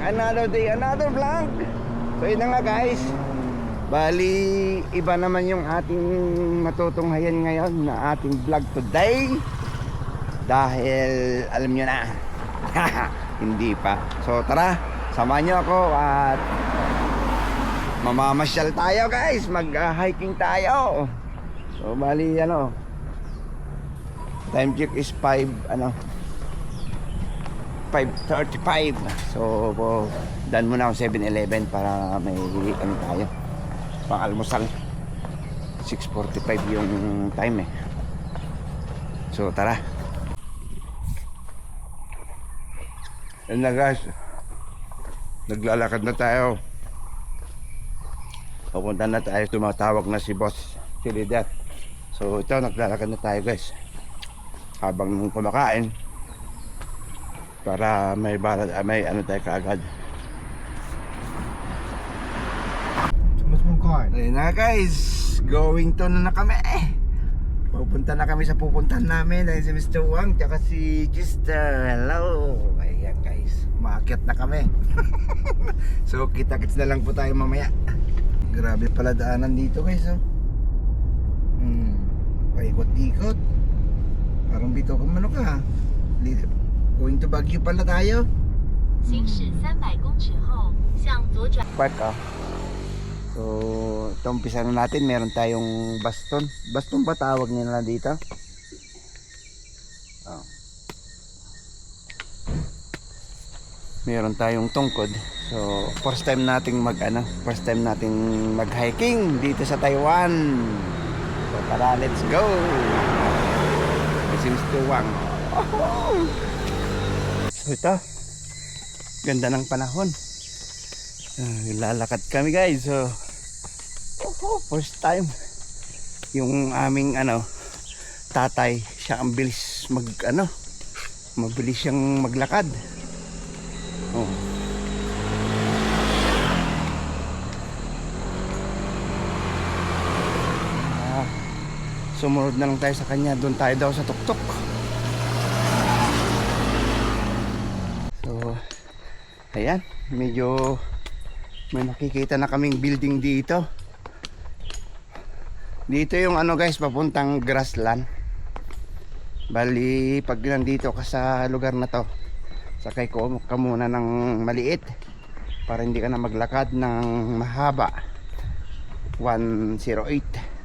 another day, another vlog. So yun na nga guys, bali iba naman yung ating matutunghayan ngayon na ating vlog today. Dahil alam nyo na, hindi pa. So tara, samahan nyo ako at mamamasyal tayo guys, mag-hiking tayo. So bali ano, time check is 5:35. So daan muna ako 7-Eleven para may ano tayo, pang almusal. 6:45 yung time eh. So tara. Yan na guys, naglalakad na tayo. Pupunta na tayo, tumatawag na si Boss Trinidad. So ito, naglalakad na tayo guys habang kumakain para may ano tayo kaagad. Ayun na guys, going to na kami. Pupunta na kami sa pupuntahan namin. Ayun si Mr. Wang tsaka si Gister. Hello. Ayan guys, umakyat na kami. So kita-kits na lang po tayo mamaya. Grabe pala daanan dito guys, oh. Paikot-ikot. Parang bito kung ano ka. Going to Baguio pala tayo. Park ah. So ito, umpisa na natin. Meron tayong baston. Baston ba tawag nila dito? Oh. Meron tayong tungkod. So first time nating first time nating mag-hiking dito sa Taiwan. So tara, let's go. This is Mr. Wang. So ito, ganda ng panahon. Lalakad kami guys. So first time. Yung aming tatay, siya ang bilis mabilis siyang maglakad. Oh. Sumunod na lang tayo sa kanya. Doon tayo daw sa tuktok. So ayan, medyo may makikita na kaming building dito. Dito yung guys, papuntang grassland. Bali pag nandito ka sa lugar na to, sakay ko ka muna ng maliit para hindi ka na maglakad ng mahaba. 108.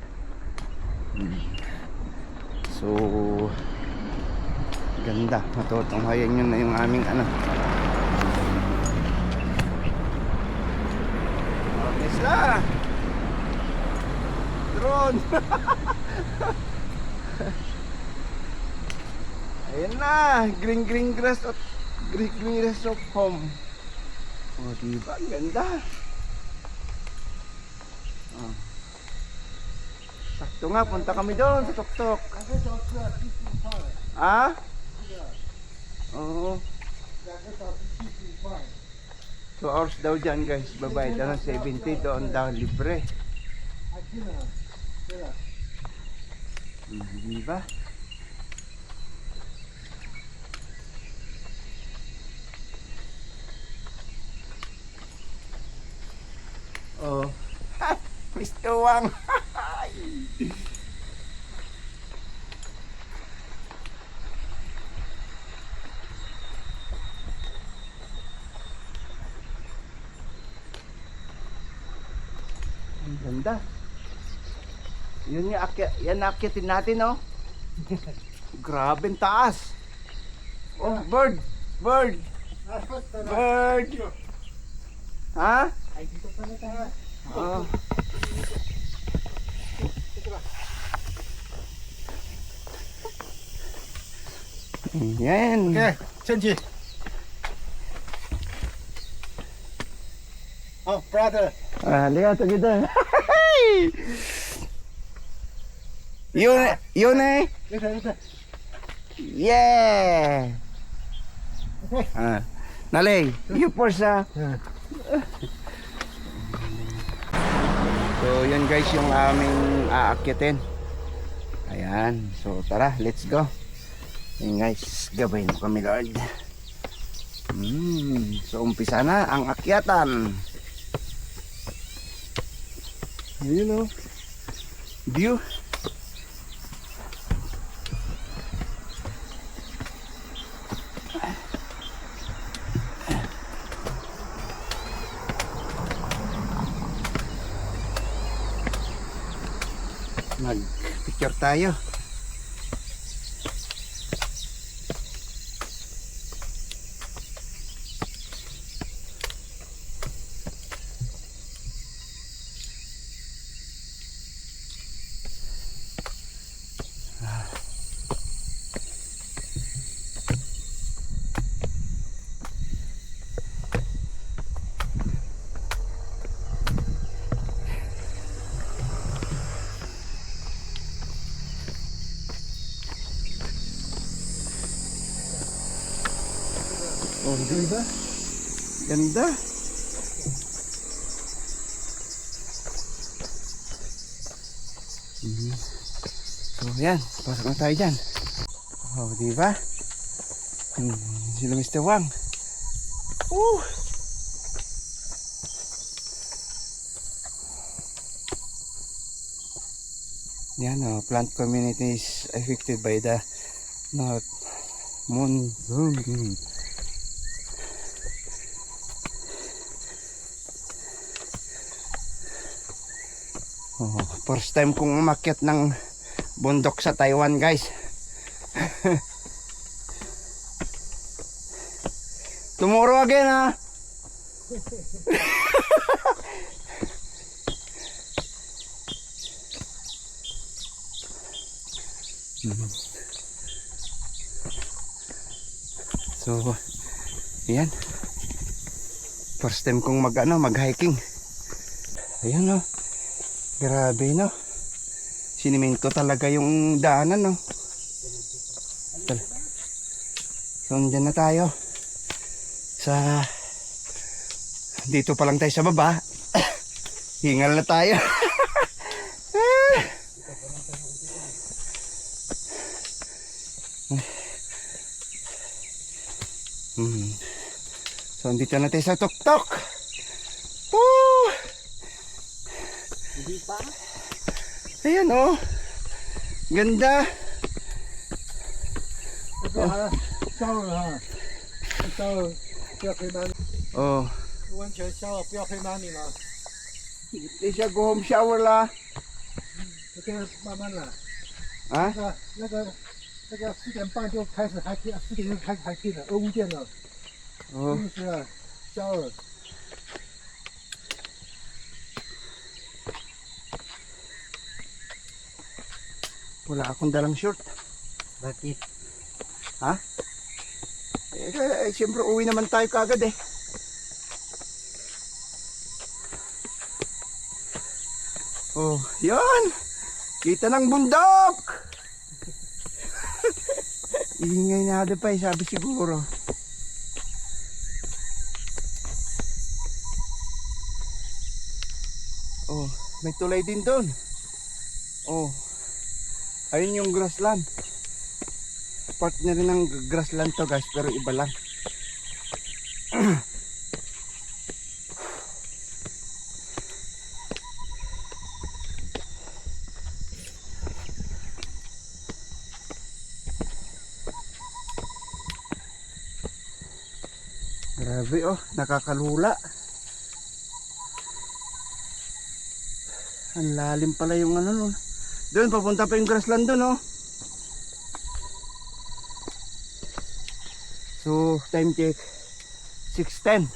So ganda, matutunghayan yun na yung aming Tesla drone. Ayan na, green grass of home. Oh diba, ang ganda. Oh. Sakto nga, punta kami doon sa tuktok. Ah? Oo. 2 hours daw dyan guys. Babayad na ng 70. Doon daw libre. Diba? Oh. Mr. Wang. Ang ganda. Yun yung yan akyatin natin, oh. Grabe ang taas. Oh, bird. Ha? Oh. Yan. Okay, 前进。Oh, brother. Lihat kita. Yun eh. Yeah. Nalay, you first So yan guys yung aming aakyatin. Ayan, so tara, let's go. Ayan guys, gabay mo kami Lord. So umpisa na ang akyatan. Ayun o. View. Mag-picture tayo. Oh, diba? Ganda. So, yan. Pasok na tayo dyan. Oh, diba? Sila Mr. Wang. Yan, oh, plant community is affected by the north monsoon. Oh, first time kong umakyat ng bundok sa Taiwan, guys. Tomorrow again, ha? So, yan. First time kong mag-hiking. Ayan, oh. Grabe, no? Siniminto talaga yung daanan, no? So, andyan na tayo. Dito pa lang tayo sa baba. Hingal na tayo. So, andito na tayo sa tuktok. Ayan, oh. Ganda. Oh. 温泉 shower 不要陪妈咪了， Di siya go home shower la. 这个慢慢来。 Ha? 那个4点半就开始还可以，4点就开始还可以了，俄乌店了， Oh. 就是啊 shower。 Wala akong dalang short. Bakit? Ha? Siyempre uwi naman tayo kagad eh. Oh, yan! Kita ng bundok! Iingay na pa eh, sabi siguro. Oh, may tulay din doon. Oh, ayun yung grassland. Part na rin ng grassland to, guys, pero iba lang. Grabe, oh, nakakalula. Ang lalim pala yung ano nun. Doon, papunta pa yung grassland doon, oh. So, time check 6:10.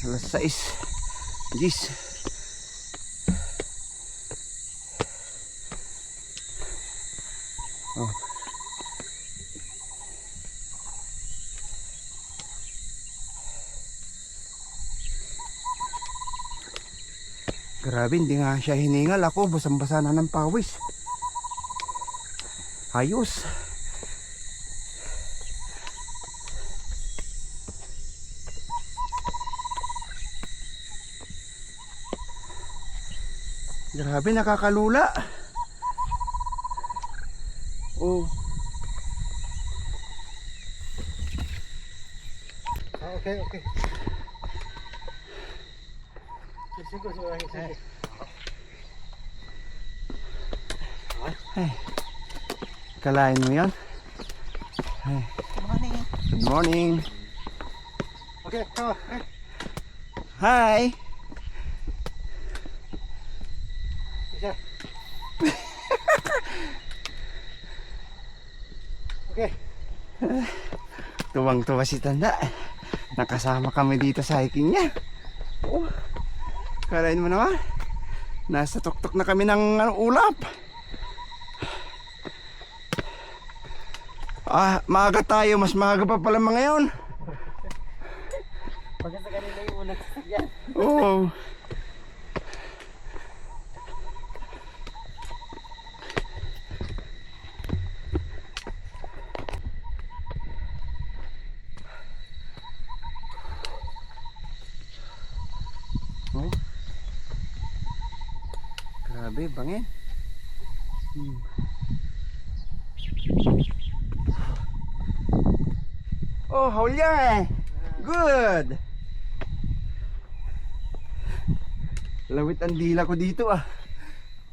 Alas 6. Gis. Oh. Grabe, hindi nga siya hiningal. Ako, basang-basa na ng pawis. Ayos. Grabe, nakakalula. Oh. OK OK。辛苦辛苦辛苦。 Ay, kalain mo yan? Ay, good morning. OK，好，哎， Hi! 等一下。OK， Tuwang-tuwa si Tanda. Nakasama kami dito sa hiking niya. Oh, kalain mo naman. Nasa tuktok na kami ng ulap. Ah, maaga tayo. Mas maaga pa pala mga ngayon. Pagka sa kanila yung unang sasakyan. Oo. Oh. Grabe, bangin. Oh, haulian. Good. Lawit ang dila ko dito ah.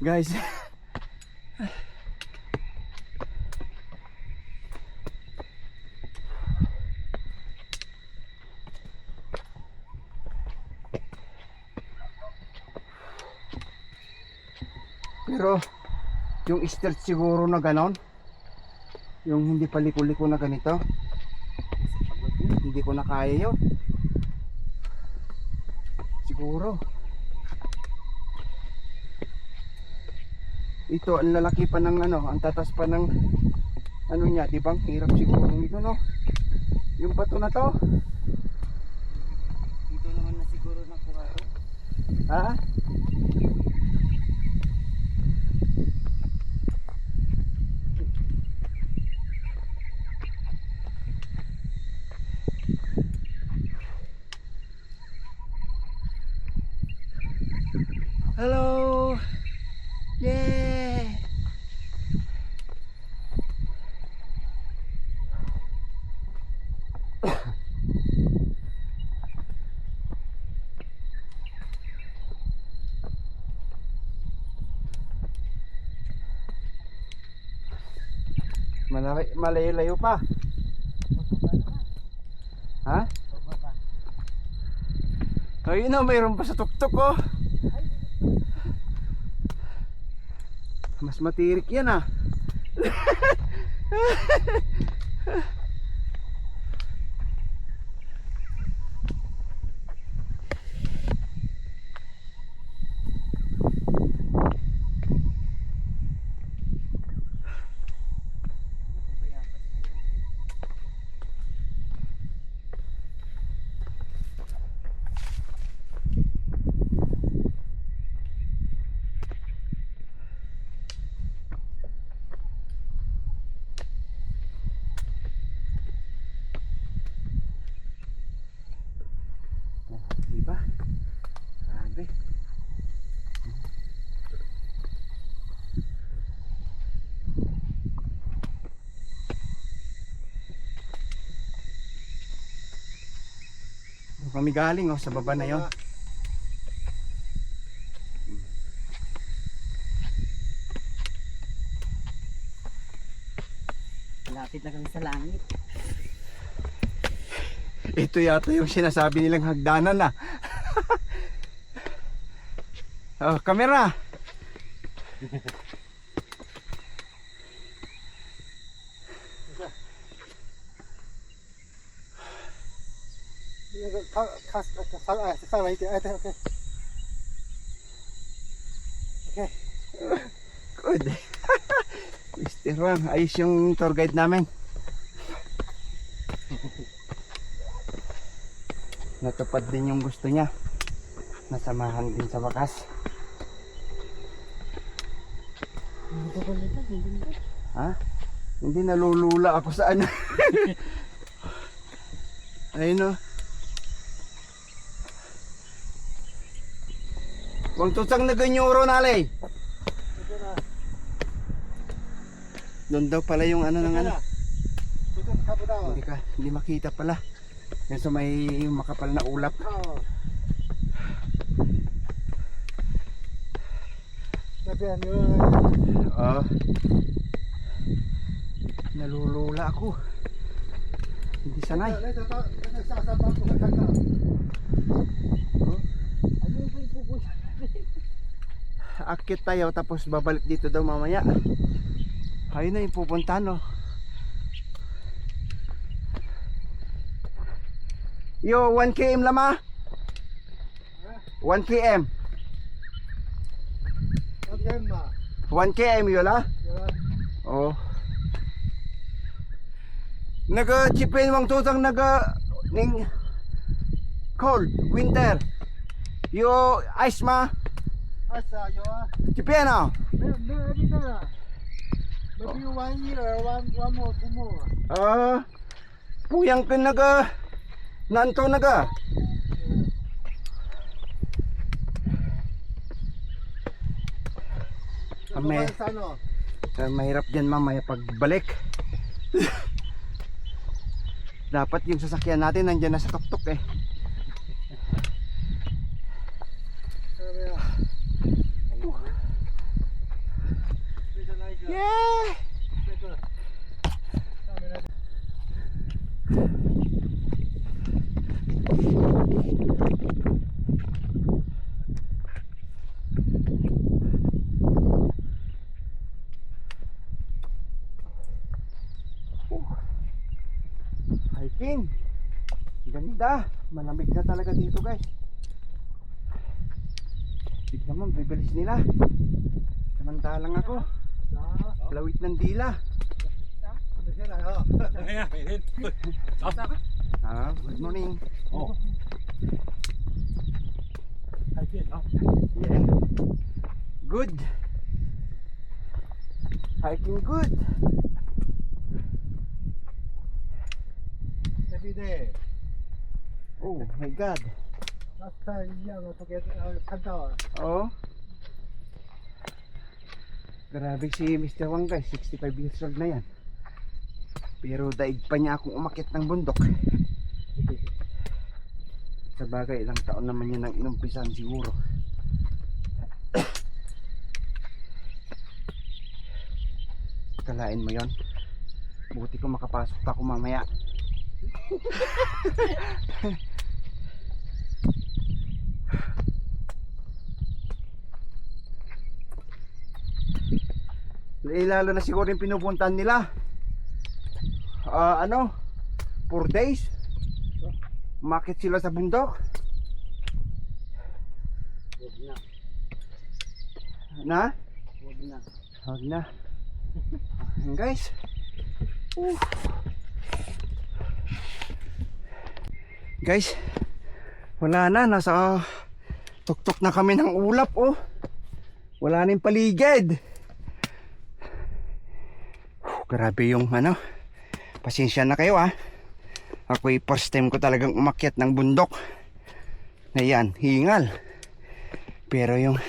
Guys. Pero yung stretch siguro na ganon, yung hindi paliko-liko na ganito, hindi ko na kaya yun. Siguro ito ang lalaki pa ng ano, ang tatas pa ng ano niya, di ba? Hirap siguro nito, no? Yung bato na to. Dito naman na siguro nakuha ko. Ha? Hello. Yeah. Malayo-layo pa. Ha? Ayun na, mayroon pa sa tuktok oh. Mas matirik yan ah. Diba? Grabe. Doon kami galing oh, sa baba na yon. Lapit na kami sa langit. Ito yata yung sinasabi nilang hagdanan ah. Oh, kamera.那个稍微一点，哎对 OK。OK， Good. Mr. Wang, ayos yung tour guide namin. Natupad din yung gusto niya. Nasamahan din sa wakas. Ha? Hindi, nalulula ako sa ano. Ayun o. Huwag tusang na ganyuro nalay. Doon daw pala yung ano ng ano. Dito 看不到啊。 Hindi makita pala. Yan sa may makapal na ulap. Oh. Tapi ano Oh. Nalulula ako. Hindi sanay. nagsasabang ko sa kanta. Oh. Ano yung pupunta? Akit tayo tapos babalik dito daw mamaya. Ayun na yung pupunta, no. Yo, 1 km lama. 1 km. Okay ma. 1 km yola. Oh. Naga chipin wang tutang naga ning cold winter. Yo ice ma. Asa yo ah. Chipin ah. Maybe na. Maybe 1 year, one more, 2 more. Puyang kin naga nanto naga. Ame. Ano? Mahirap dyan mamaya pagbalik. Dapat yung sasakyan natin nandyan na sa tuktok eh. Yeah! Hiking. Ganda. Malamig na talaga dito, guys. Tignan mo, bibilis nila. Samantalang ako, lawit ng dila. Good morning. Yeah. Good. Hiking good. Every day. Oh my God. Last time yung kanta. Oh. Grabe si Mr. Wang, guys, 65 years old na yan. Pero daig pa niya akong umakyat ng bundok. Sa bagay, ilang taon naman yun ang inumpisan siguro. Kalain mo yon. Buti ko makapasok pa ako mamaya. Lalo na siguro yung pinupuntahan nila. Ano? 4 days. Umakyat sila sa bundok. Huwag na. Na? Huwag na. Huwag na. Ayan, guys. Guys, wala na. Nasa tuktok na kami ng ulap, oh. Wala na yung paligid. Grabe yung ano. Pasensya na kayo, ah. Ako'y first time ko talagang umakyat ng bundok. Ayan, hingal. Pero yung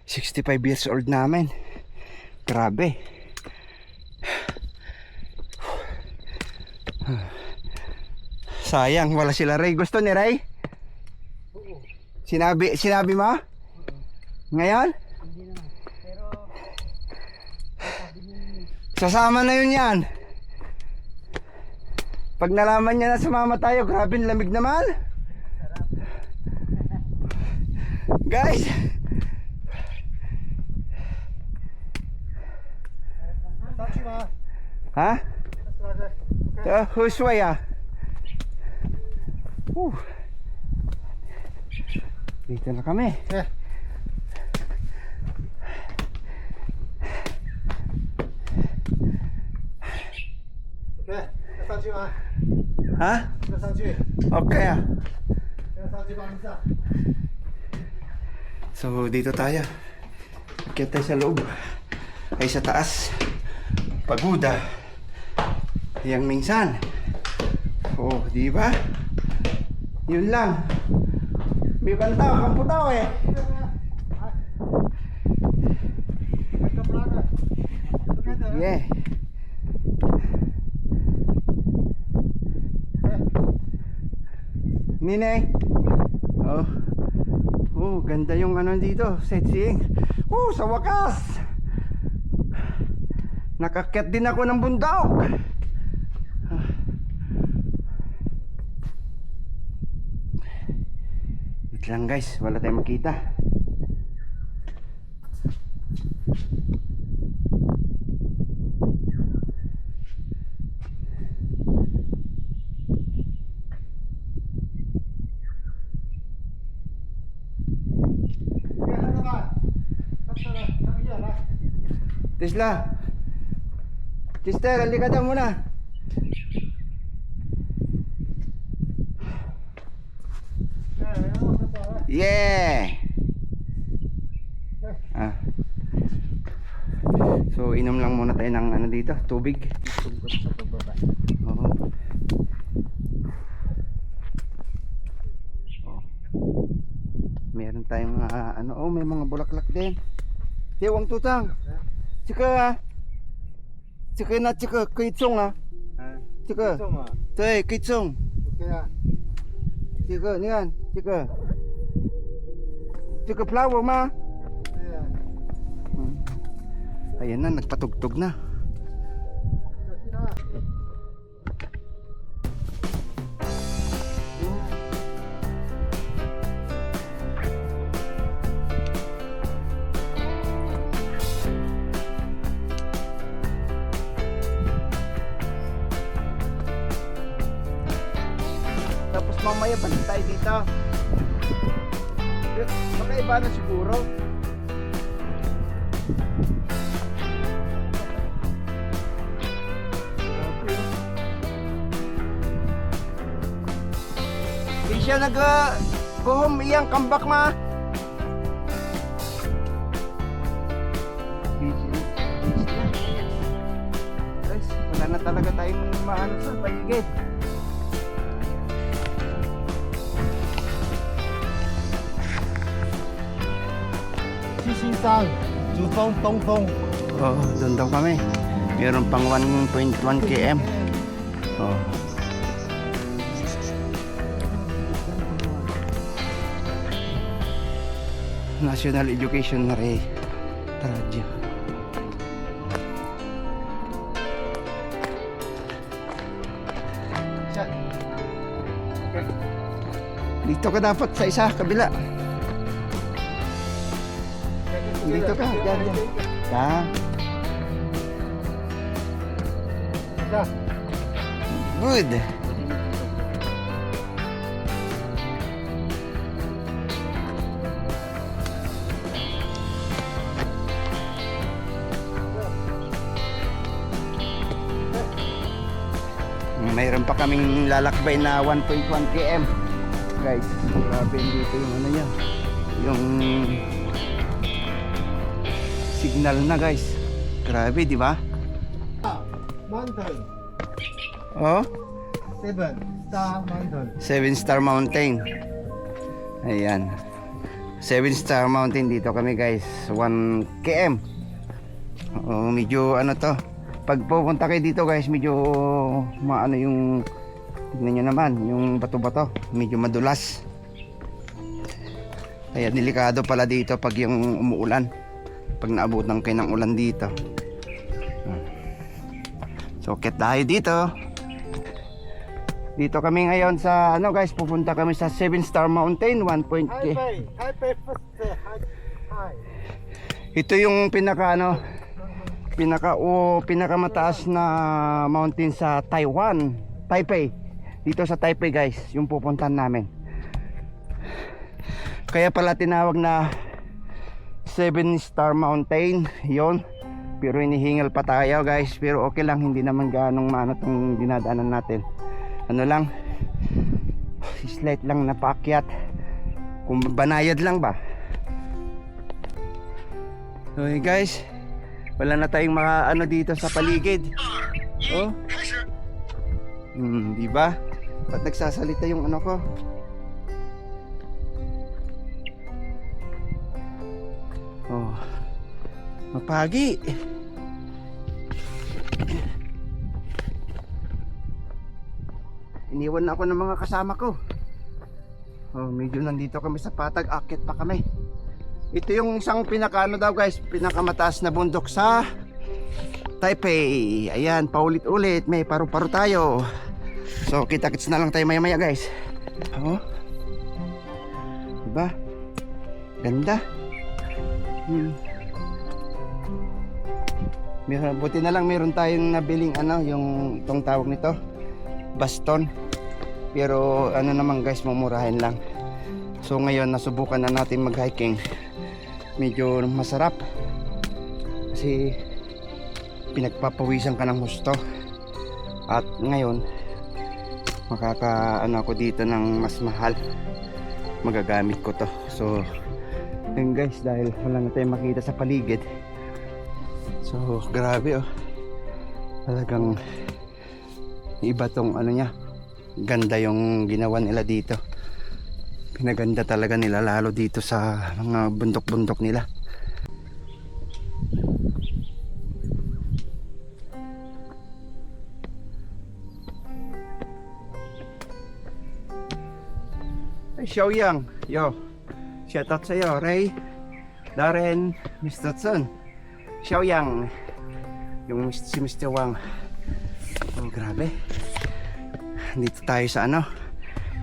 65 years old namin, grabe. Sayang, wala sila Ray. Gusto ni Ray? Sinabi mo? Ngayon? Hindi naman. Pero, sabi niya yun. Sasama na yun yan. Pag nalaman niya na sumama tayo, grabe lamig naman. Guys. Ha? Husway ah. Dito na kami. Ha? Okay ah. So dito tayo. Akit tayo sa loob. Ay sa taas. Pagoda. Yang minsan. Oh, di ba? Yun lang. May bantaw, kamputaw eh. Yeah. Nine. Oh. Oh, ganda yung ano dito, sightseeing. Oh, sa wakas. Nakakyat din ako ng bundok. Wait lang guys, wala tayong makita. Tesla. Sister, halika daw muna. Yeah. Ah. So inom lang muna tayo ng ano dito, tubig. Tungkol sa pagbaba. Oo. Oh. Meron tayong mga ano, oh, may mga bulaklak din. Tewang tutang. Chika. Chika na chika kuitsong ah. Chika. Tay kuitsong. Kaya, Chika niyan, chika. Chika flower ma. kaya, Ayan na, nagpatugtog na. Tapos mamaya balik tayo dito. Makaiba na siguro. Di siya buhom iyang kambak ma. Guys, wala na talaga tayong maano sa paligid. Sisintang, Jufong, Tongfong. Oo, doon daw kami. Meron pang 1.1 km. Oh. National Education Radio. Dito ka dapat sa isa, kabila. Dito ka, yan. Yan. Good. Mayroon pa kaming lalakbay na 1.1 km. Guys, grabe dito yung ano niya. Yung signal na guys. Grabe, di ba? Mountain, Oh, 7-star mountain. 7-star mountain. Ayan. 7-star mountain dito kami guys. 1 km. Oo, medyo ano to. Pag pupunta kayo dito guys, medyo maano yung, tignan nyo naman, yung bato-bato. Medyo madulas. Kaya delikado pala dito pag yung umuulan. Pag naabutan kayo ng ulan dito. So, ket tayo dito. Dito kami ngayon sa, ano guys, pupunta kami sa 7-star mountain, 1.k. High first, high. Ito yung pinakamataas na mountain sa Taiwan, Taipei. Dito sa Taipei guys, yung pupuntahan namin. Kaya pala tinawag na 7-star mountain, yon. Pero hinihingal pa tayo guys, pero okay lang, hindi naman ganong maano tong dinadaanan natin. Ano lang, slight lang na paakyat, kung banayad lang ba. Okay guys, wala na tayong mga ano dito sa paligid. Oh, di ba? Ba't nagsasalita yung ano ko? Oh, mapagi. Iniwan na ako ng mga kasama ko. Oh, medyo nandito kami sa patag, akit pa kami. Ito yung isang pinakaano daw guys, pinakamataas na bundok sa Taipei. Ayan, paulit-ulit, may paru-paro tayo. So, kita-kits na lang tayo maya-maya guys. Oh. Diba? Ganda. Buti na lang meron tayong nabiling ano, yung itong tawag nito, baston. Pero ano naman guys, mumurahin lang. So ngayon nasubukan na natin mag-hiking. Medyo masarap kasi pinagpapawisan ka ng husto. At ngayon makakaano ako dito ng mas mahal, magagamit ko to. So yun guys, dahil wala na tayong makita sa paligid. So grabe oh, talagang iba tong ano nya, ganda yung ginawa nila dito. Pinaganda talaga nila lalo dito sa mga bundok-bundok nila. Ay, Xiaoyang, yo. Shout out sa'yo, Ray, Darren, Mr. Tsun, Xiaoyang, yung si Mr. Wang. Oh, grabe. Dito tayo sa ano,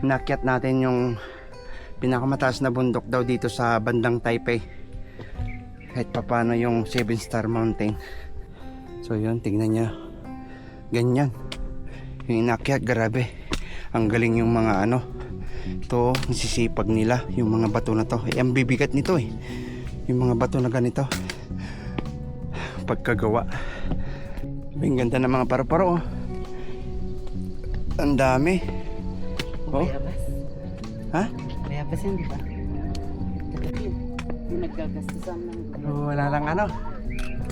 nakyat natin yung pinakamataas na bundok daw dito sa bandang Taipei. Kahit papano yung 7-star mountain. So yun, tignan nyo. Ganyan. Yung inakyat, grabe. Ang galing yung mga ano. Ito, nasisipag nila. Yung mga bato na to. Eh, ang bibigat nito eh. Yung mga bato na ganito. Pagkagawa. Ang ganda ng mga paru-paro. Ang dami. Oh. Ha? Bayabas yan, di ba? Yung naggagastusan ng Oh, wala lang ano.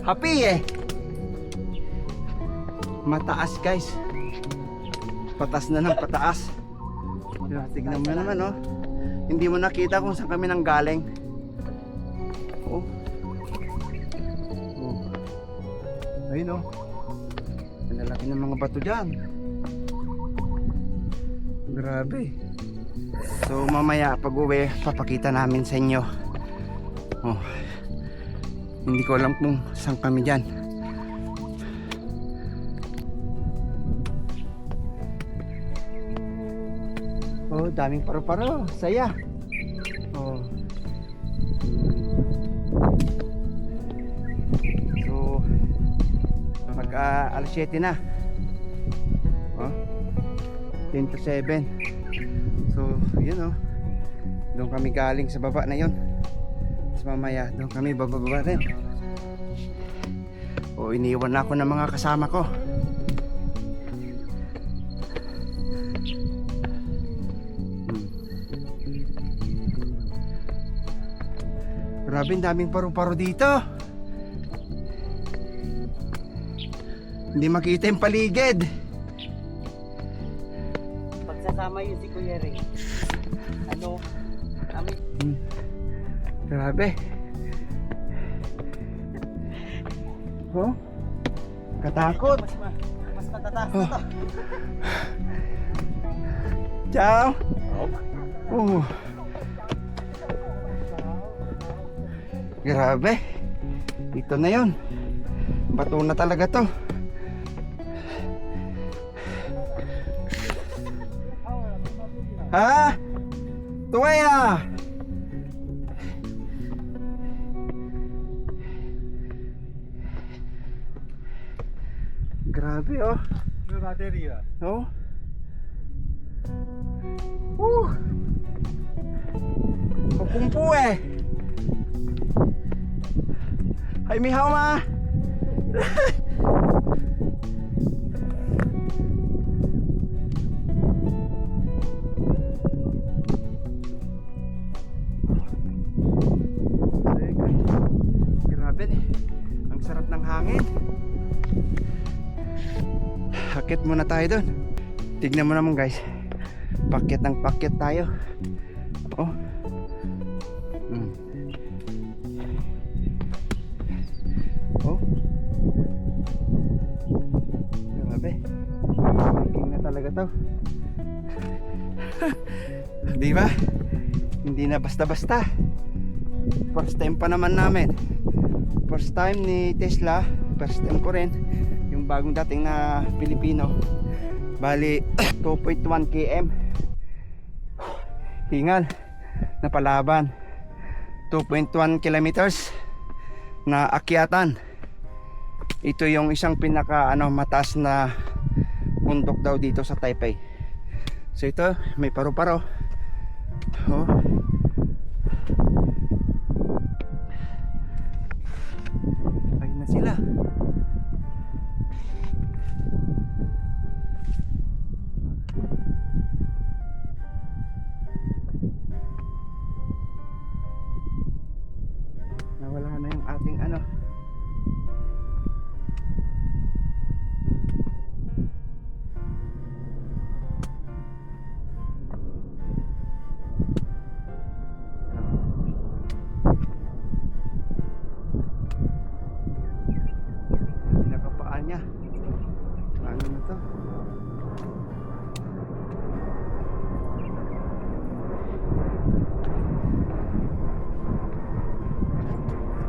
Happy eh. Mataas guys. Patas na ng pataas. Tignan mo naman oh. Hindi mo nakita kung saan kami nang galing. Oh. Oh. Ayun oh. Ang lalaki ng mga bato dyan. Grabe. So mamaya pag uwi, papakita namin sa inyo. Oh. Hindi ko alam kung saan kami dyan. Oh, daming paru-paro. Saya. Oh. So mag alas 7 na. Oh. 10 to 7. So, yun oh. Doon kami galing sa baba na yun. Tapos mamaya, doon kami bababa rin. O, iniwan na ako ng mga kasama ko. Grabe, ang daming paru-paro dito. Hindi makita yung paligid. pagsasama yun si Kuya Ray. Ano? Kami. Grabe. Oh? Katakot. Mas matataas Oh. na to. Ciao. Oh. Grabe. Dito na yon. Bato na talaga to. Ha? Tuwaya. Grabe oh. Oh. Kupungpu eh. Hai mi hao ma. Grabe nih. Ang sarap ng hangin. Hakit muna tayo doon. Tignan mo naman guys. Pakyat ng pakyat tayo. Oh. Oh. Grabe. Hiking na talaga to. Di ba? Hindi na basta-basta. First time pa naman namin. First time ni Tesla. First time ko rin. Yung bagong dating na Pilipino. Bali 2.1 km. Hingal na palaban. 2.1 kilometers na akyatan. Ito yung isang pinaka mataas na bundok daw dito sa Taipei. So ito may paru-paro. Oh. Ayun na sila. Nawala na yung ating pinakapaan niya. Ano na to?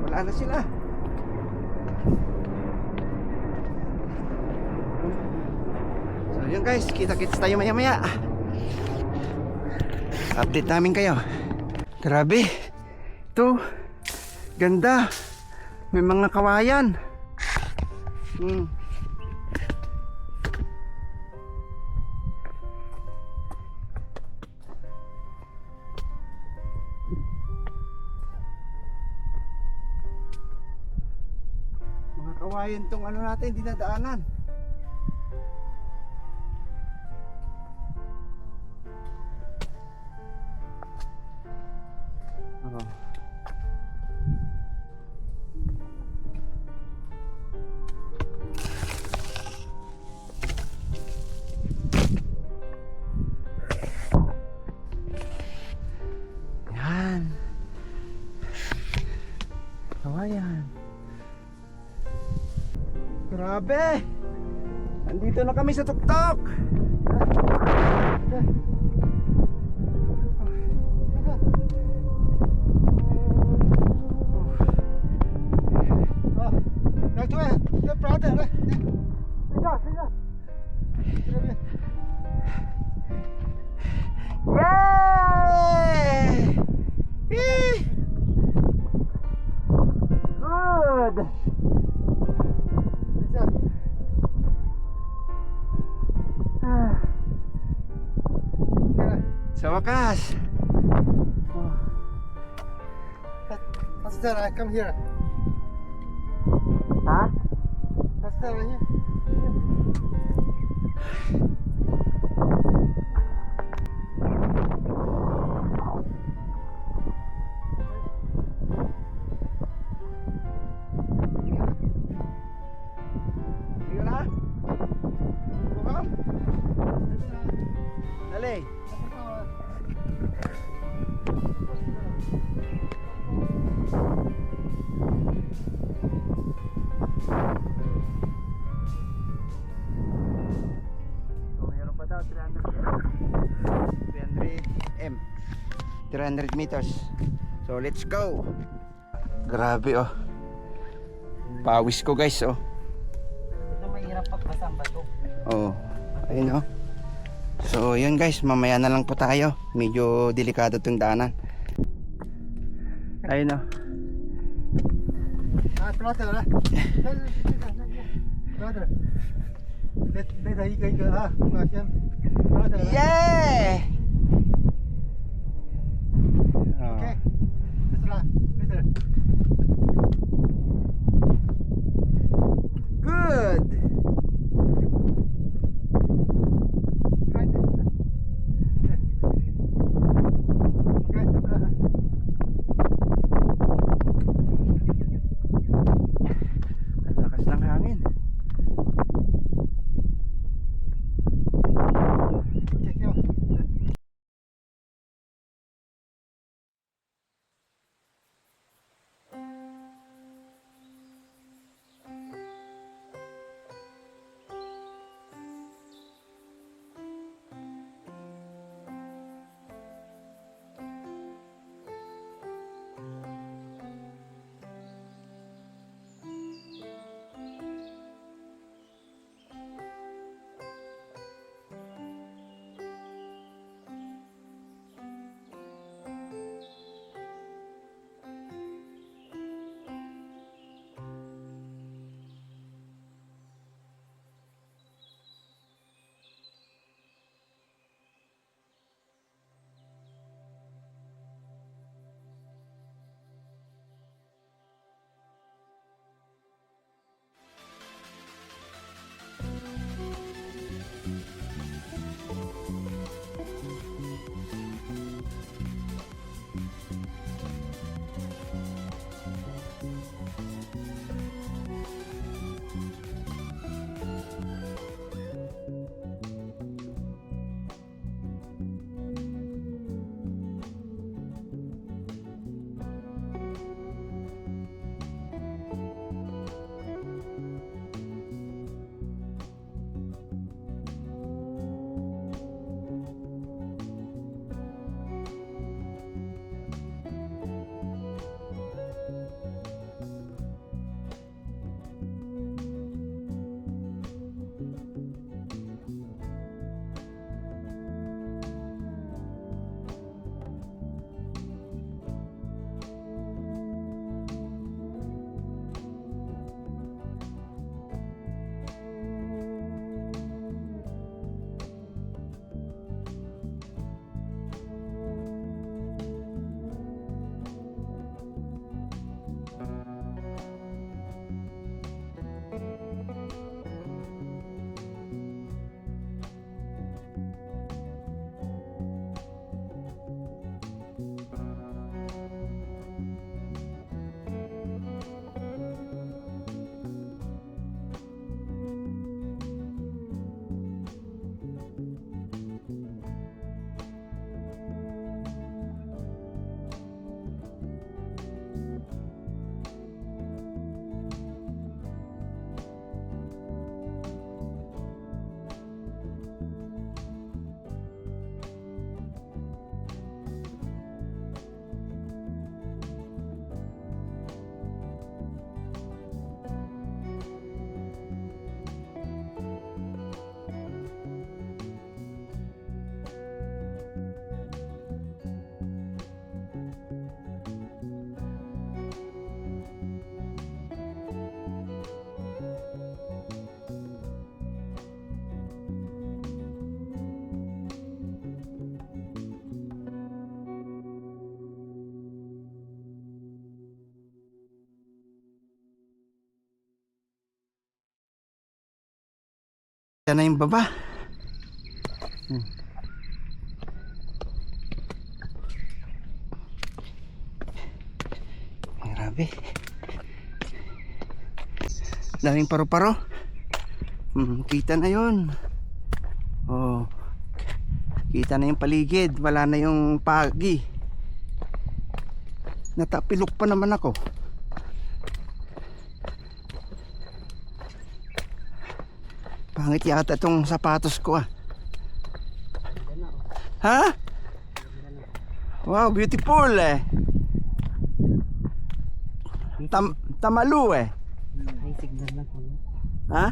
Wala na sila. So yun guys, kita-kits tayo maya-maya. Update namin kayo. Grabe. Ito. Ganda. May mga kawayan. Mga kawayan tong natin, dinadaanan. Oh. Yan. Kawayan. Grabe! Nandito na kami sa tuktok. Yay! Good! Sa wakas. Pastor, I come here. Ha? Pastor, here. Tingnan na. Bukam. Dali. So, mayroon pa daw 300 meters. So, let's go. Grabe oh. Pawis ko guys oh. Ito mahirap pagbasa ang bato. Oh. Ayun oh. So, yun guys, mamaya na lang po tayo. Medyo delikado tong daanan. Ayun oh. Brother, brother. Let brother. Yeah! Okay. Later. Good! Ang lakas ng hangin. kita na yung baba. Grabe. Daming paru-paro. Kita na yun. Oh. Kita na yung paligid. Wala na yung pagi. Natapilok pa naman ako. Pangit yata itong sapatos ko ah. Ha? Wow, beautiful eh. Tamalu eh. May signal na po. Ha?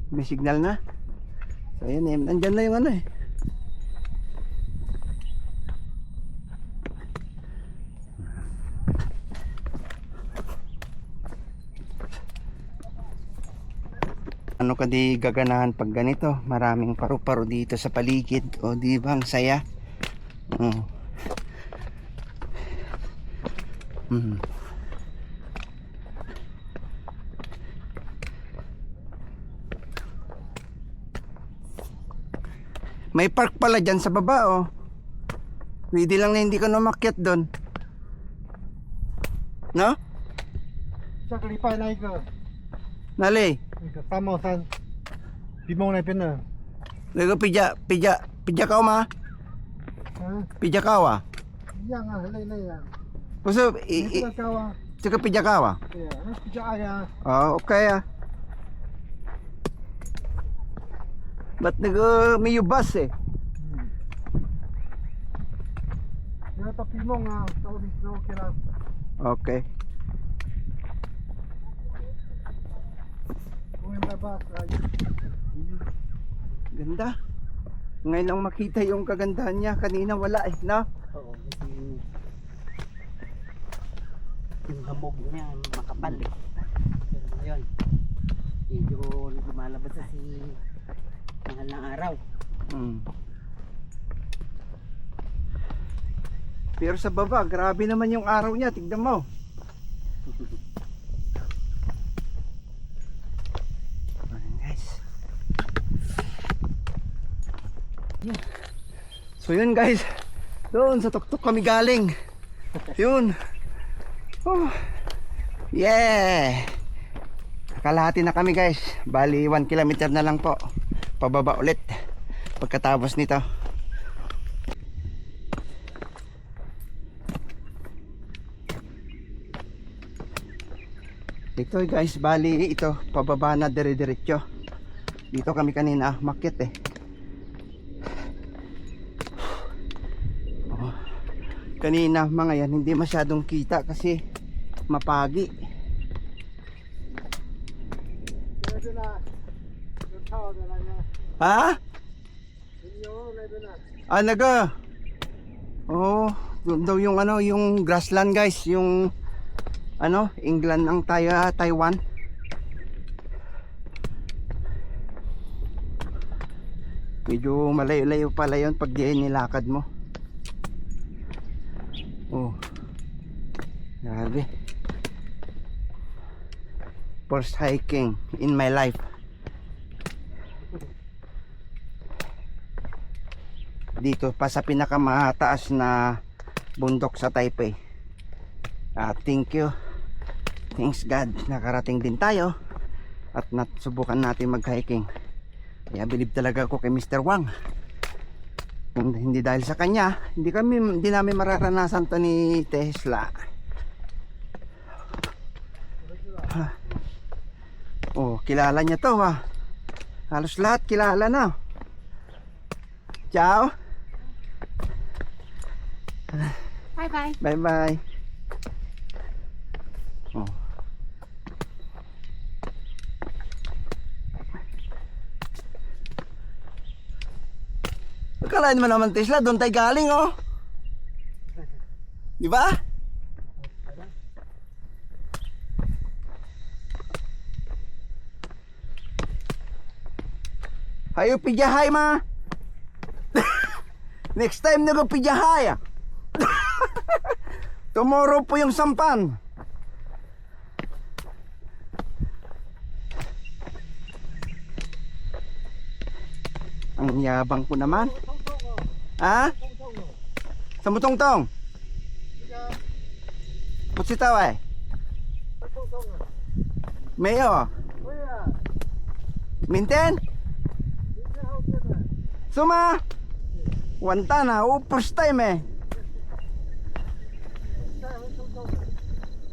May signal na? So ayan eh, nandyan na yung ano eh. Ano ka di gaganahan pag ganito? Maraming paru-paro dito sa paligid. O di ba ang saya? May park pala dyan sa baba oh. Pwede lang na hindi ka umakyat doon. No? 下个礼拜那一个 Nali? 大帽山，鼻梦那边的， Lego pija ka ma? 嗯， Pija ka wa? 一样啊，累累啊， Puso 没这个高啊， tsaka pija ka wa? 对啊，那比较矮啊， Oh, okay ah. Ba't may bus eh? 嗯，你要到鼻梦啊，到你就 OK 了， Okay. 我们那 bus 啊， Ganda. Ngayon lang makita yung kagandahan niya. Kanina wala eh, no? Oo, kasi yung hamog niya makapal eh. Pero ngayon, medyo lumalabas na si mahal ng araw. Pero sa baba, grabe naman yung araw niya. Tignan mo. Ayan, guys. So yun guys, doon sa tuktok kami galing. Yun. Oh. Yeah. Kalahati na kami guys. Bali 1 kilometer na lang po. Pababa ulit pagkatapos nito. Ito guys, bali ito pababa na dire-diretso. Dito kami kanina makyat eh. Kanina mga yan hindi masyadong kita kasi mapagi. 那边呢，有套的那个， Ha? 有那边呢， Ah, naga. Oh, doon daw yung ano, yung grassland guys, yung ano, England ang Taiwan. Medyo malayo-layo pala yun pag di nilakad mo. Oh. Grabe. First hiking in my life. Dito pa sa pinakamataas na bundok sa Taipei. Thank you. Thanks God. Nakarating din tayo. At nasubukan natin mag-hiking. Kaya believe talaga ako kay Mr. Wang. Kung hindi dahil sa kanya, hindi namin mararanasan to ni Tesla. Oh, kilala niya to ha. Halos lahat kilala na. Ciao. Bye bye. Bye bye. Oh. Akalain mo naman Tesla, doon tayo galing oh. Di ba? Hayo pijahay ma. Next time na ko pijahay. Tomorrow po yung sampan. Ang yabang ko naman. Ha? Sa Mutongtong? Putsitaw eh. Mayo. Minten? Suma? Wanta na. Oh, first time eh.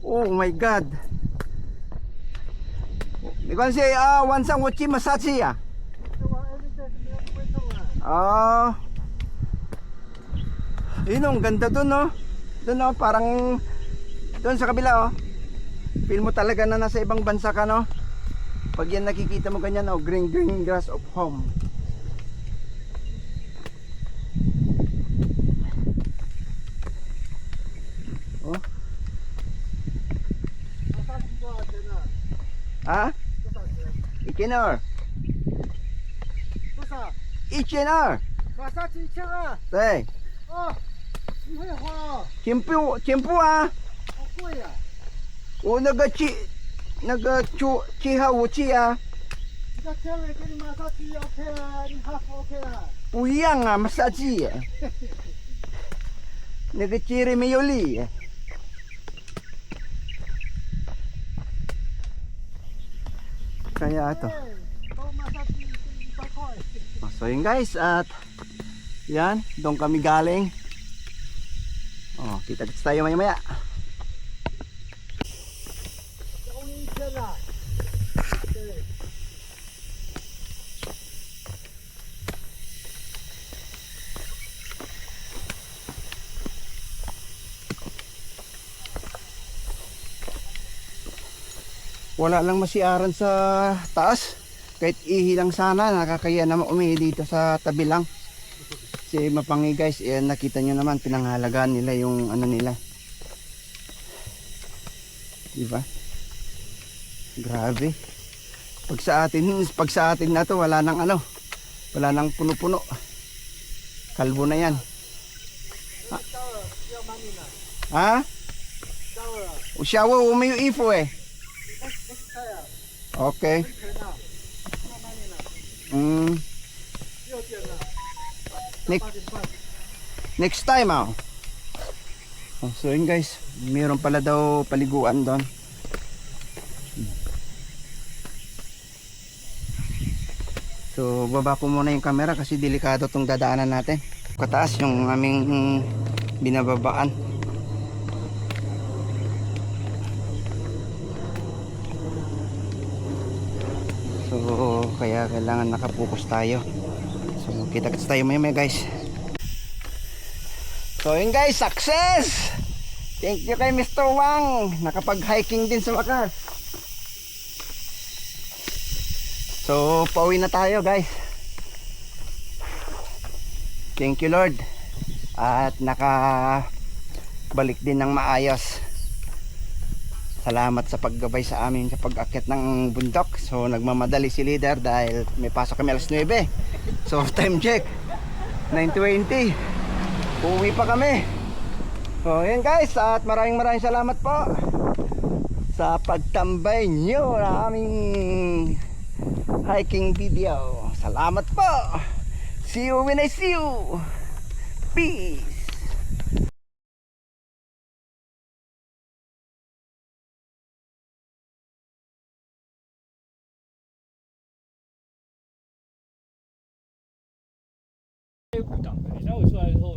Oh my God. Ikaw si wansang wachi masachi ya. Ah. Yun ang ganda dun, no? Dun, no? Parang dun sa kabila, oh. Feel mo talaga na nasa ibang bansa ka, no? Pag yan nakikita mo ganyan, oh, green grass of home. Oh. Ah? Ikinor. Ikinor. Hey. 哦，你会花哦， Chimpu ah. 好贵呀、O chiha uchi ah. 你在天尾给你马上去 OK 啊，你还 OK 啊？ Puyang ah, masaji eh. Nagachiri mayoli eh. Kaya ito. 都马上去100块。 So yun guys, at yan, doon kami galing. Oh, kita-kits tayo maya-maya. 小一天呐，对。 Wala lang masiaran sa taas. Kahit ihi lang sana, nakakaya naman umihi dito sa tabi lang. Kasi mapangi guys, nakita nyo naman, pinanghalagaan nila yung ano nila. Diba? Grabe. Pag sa atin na to, wala nang ano, wala nang puno-puno. Kalbo na yan. Ha? O shower, umayo ifo eh. Okay. Next time ah. Oh, so yun guys, mayroon pala daw paliguan doon. So baba ko muna yung camera kasi delikado tong dadaanan natin. Kataas yung aming binababaan. So kaya kailangan nakapokus tayo. So kita-kits tayo maya guys. So yun guys, success! Thank you kay Mr. Wang. Nakapag-hiking din sa wakas. So pauwi na tayo guys. Thank you Lord. At nakabalik din ng maayos. Salamat sa paggabay sa amin sa pag-akyat ng bundok. So nagmamadali si leader dahil may pasok kami alas 9. So time check 9:20. Uwi pa kami. So yun guys, at maraming salamat po sa pagtambay nyo na aming hiking video. Salamat po. See you when I see you. Peace.股长的，然后我出来之后。